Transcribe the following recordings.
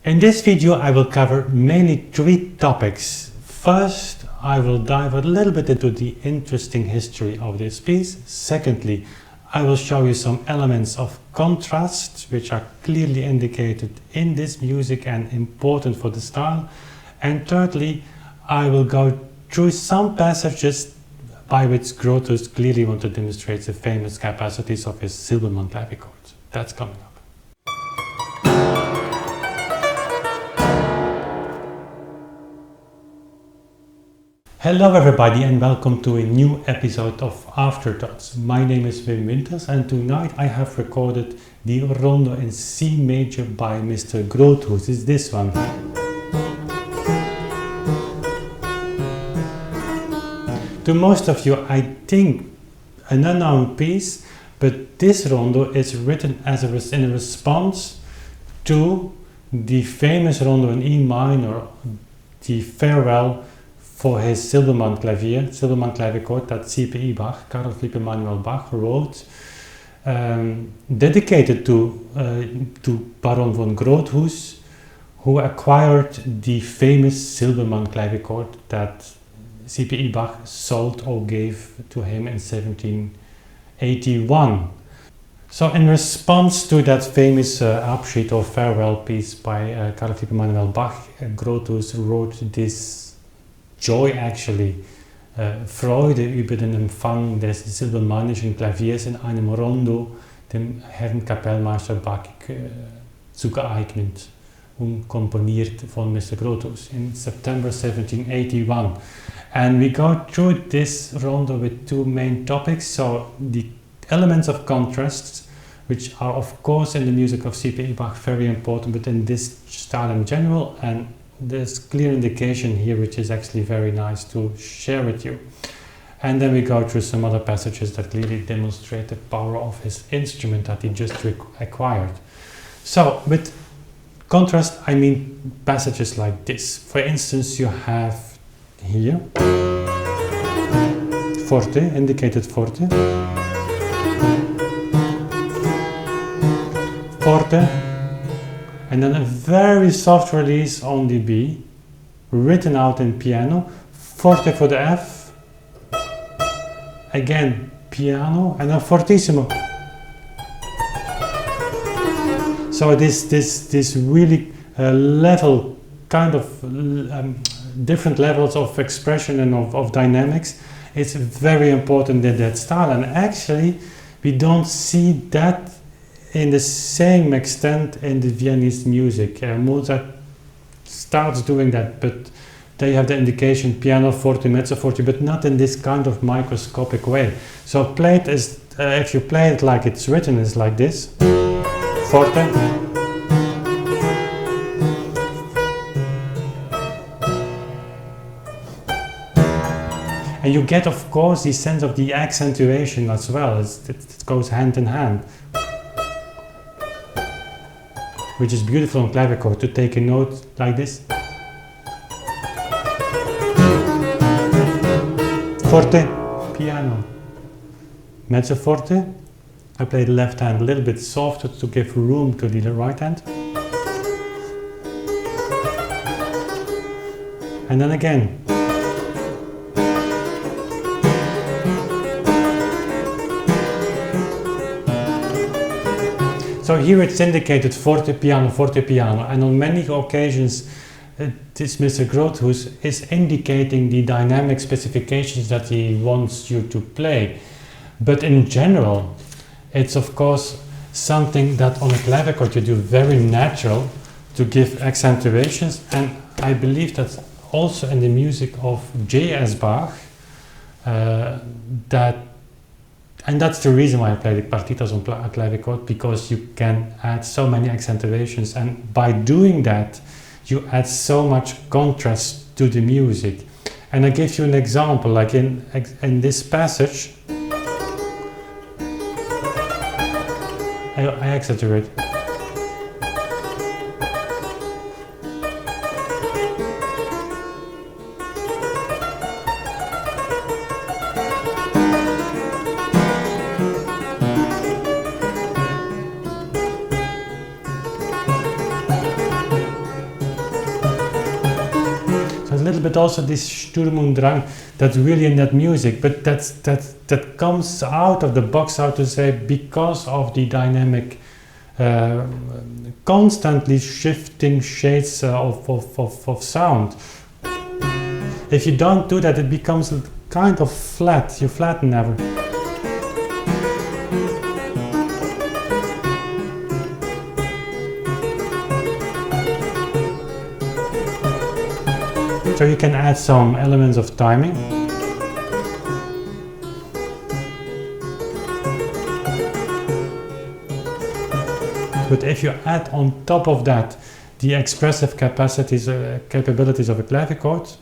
In this video I will cover mainly three topics. First, I will dive a little bit into the interesting history of this piece. Secondly, I will show you some elements of contrast which are clearly indicated in this music and important for the style. And thirdly, I will go through some passages by which Grotthuss clearly wanted to demonstrate the famous capacities of his Silbermann-Klavier chord. That's coming up. Hello everybody and welcome to a new episode of Afterthoughts. My name is Wim Winters and tonight I have recorded the Rondo in C major by Mr. Grotthuss. It's this one. To most of you, I think an unknown piece, but this Rondo is written as in a response to the famous Rondo in E minor, the farewell for his Silbermann-Klavier chord that C.Ph.E.Bach, Karl Philipp Emanuel Bach, wrote, dedicated to Baron von Grotthuss, who acquired the famous Silbermann-Klavier chord that C.Ph.E.Bach sold or gave to him in 1781. So in response to that famous Abschied or farewell piece by Karl Philipp Emanuel Bach, Grotthuss wrote this joy actually, Freude über den Empfang des Silbermannischen Klaviers in einem Rondo, dem Herrn Kapellmeister Bach zugeeignet, komponiert von Mr. Grotthuss in September 1781. And we go through this Rondo with two main topics, so the elements of contrast, which are of course in the music of C.Ph.E.Bach very important, but in this style in general, and there's clear indication here which is actually very nice to share with you. And then we go through some other passages that clearly demonstrate the power of his instrument that he just acquired. So with contrast I mean passages like this. For instance, you have here forte, indicated forte, forte, and then a very soft release on the B, written out in piano, forte for the F, again piano, and then fortissimo. So this really level, kind of different levels of expression and of dynamics, it's very important in that style, and actually we don't see that in the same extent in the Viennese music. Mozart starts doing that, but they have the indication piano forte, mezzo forte, but not in this kind of microscopic way. So played is, if you play it like it's written, is like this, forte, and you get of course the sense of the accentuation as well. It goes hand in hand, which is beautiful on clavier chord, to take a note like this. Forte, piano. Mezzo forte, I play the left hand a little bit softer to give room to the right hand. And then again. So here it's indicated forte piano, and on many occasions this Mr. Grotthuss is indicating the dynamic specifications that he wants you to play. But in general, it's of course something that on a clavier chord you do very natural to give accentuations, and I believe that also in the music of J.S.Bach, and that's the reason why I play the partitas on clavier chord, because you can add so many accentuations, and by doing that you add so much contrast to the music. And I give you an example, like in this passage, I accentuate. little bit also this Sturm und Drang that's really in that music, but that comes out of the box, how to say, because of the dynamic, constantly shifting shades of sound. If you don't do that, it becomes kind of flat. You flatten everything. So you can add some elements of timing. But if you add on top of that the expressive capabilities of a clavichord,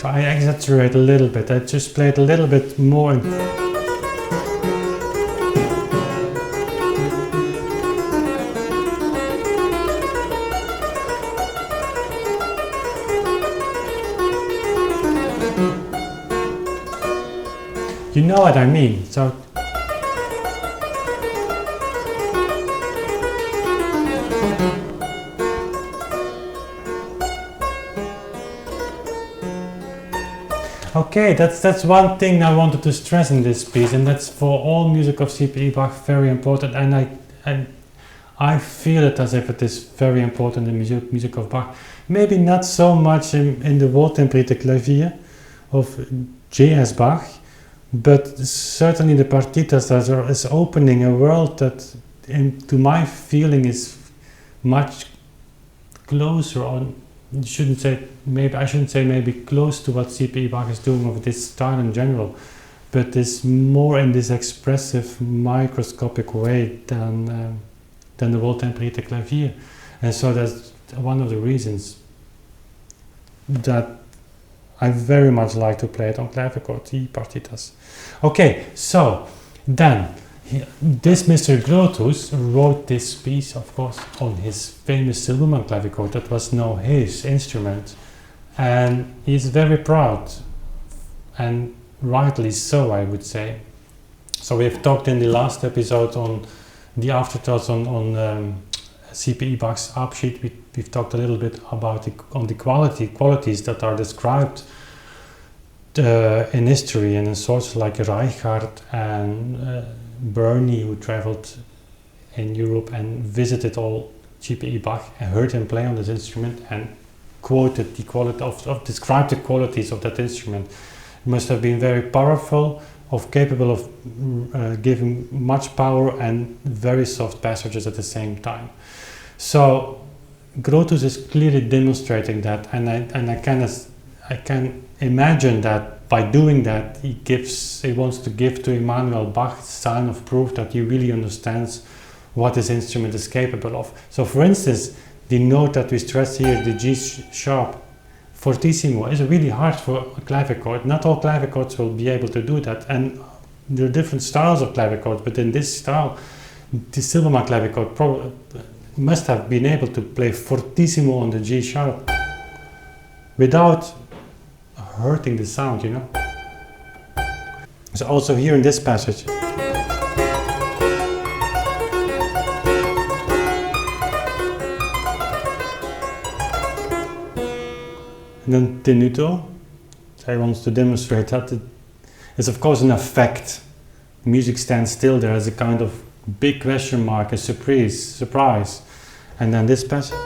I exaggerate a little bit. I just play it a little bit more. You know what I mean. So okay, that's one thing I wanted to stress in this piece, and that's for all music of C.P.E.Bach very important, and I feel it as if it is very important in music of Bach. Maybe not so much in the Wohltemperiertes of J.S.Bach, but certainly the partitas is opening a world that, to my feeling, is much closer on. I shouldn't say maybe close to what C.P.E.Bach is doing with this style in general, but is more in this expressive, microscopic way than the Wohltemperiertes Klavier. And so that's one of the reasons that I very much like to play it on clavichord, the partitas. Okay, so then this Mr. Grotthuss wrote this piece, of course, on his famous Silbermann-Klavier. That was now his instrument, and he's very proud, and rightly so, I would say. So we've talked in the last episode on the Afterthoughts on C.P.E.Bach's Abschied. We've talked a little bit about the qualities that are described in history, and in sources like Reichard and Burney, who traveled in Europe and visited all C.P.E.Bach and heard him play on this instrument and quoted the quality described the qualities of that instrument. It must have been very powerful, capable of giving much power and very soft passages at the same time. So Grotthuss is clearly demonstrating that, and I can imagine that by doing that he wants to give to Emanuel Bach sign of proof that he really understands what this instrument is capable of. So for instance, the note that we stress here, the G sharp fortissimo, is really hard for a clavichord. Not all clavichords will be able to do that, and there are different styles of clavichords, but in this style, the Silbermann-Klavier must have been able to play fortissimo on the G sharp without hurting the sound, you know. So also here in this passage, and then tenuto. So I want to demonstrate that it is of course an effect. Music stands still there as a kind of big question mark, a surprise. And then this passage.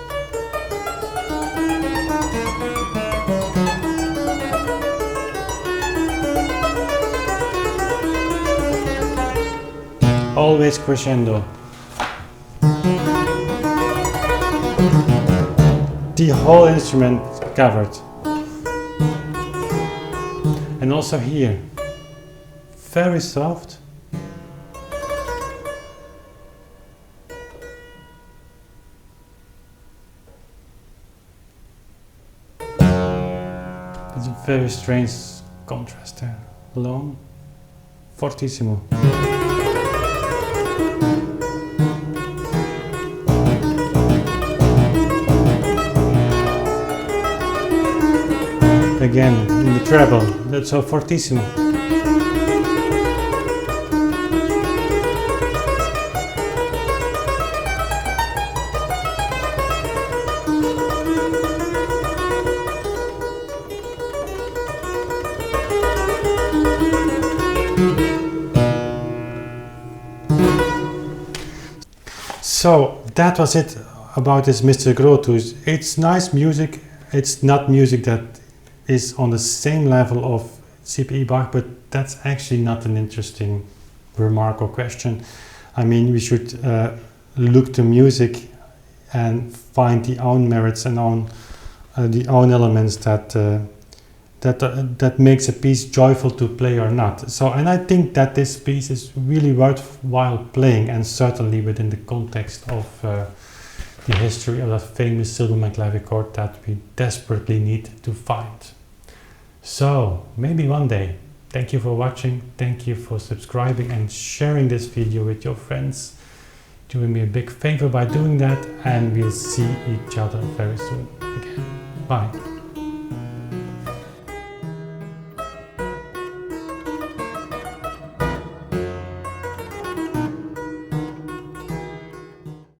Always crescendo. The whole instrument covered. And also here, very soft. It's a very strange contrast there. Long, fortissimo. Again, in the treble, that's so fortissimo. So that was it about this Mr. Grotthuss. It's nice music. It's not music that is on the same level of C.Ph.E.Bach, but that's actually not an interesting remark or question. I mean, we should look to music and find the own merits and the own elements that makes a piece joyful to play or not. So, and I think that this piece is really worthwhile playing, and certainly within the context of the history of that famous Silbermann-Klavier chord that we desperately need to find. So, maybe one day. Thank you for watching, thank you for subscribing and sharing this video with your friends. Doing me a big favor by doing that, and we'll see each other very soon again. Bye.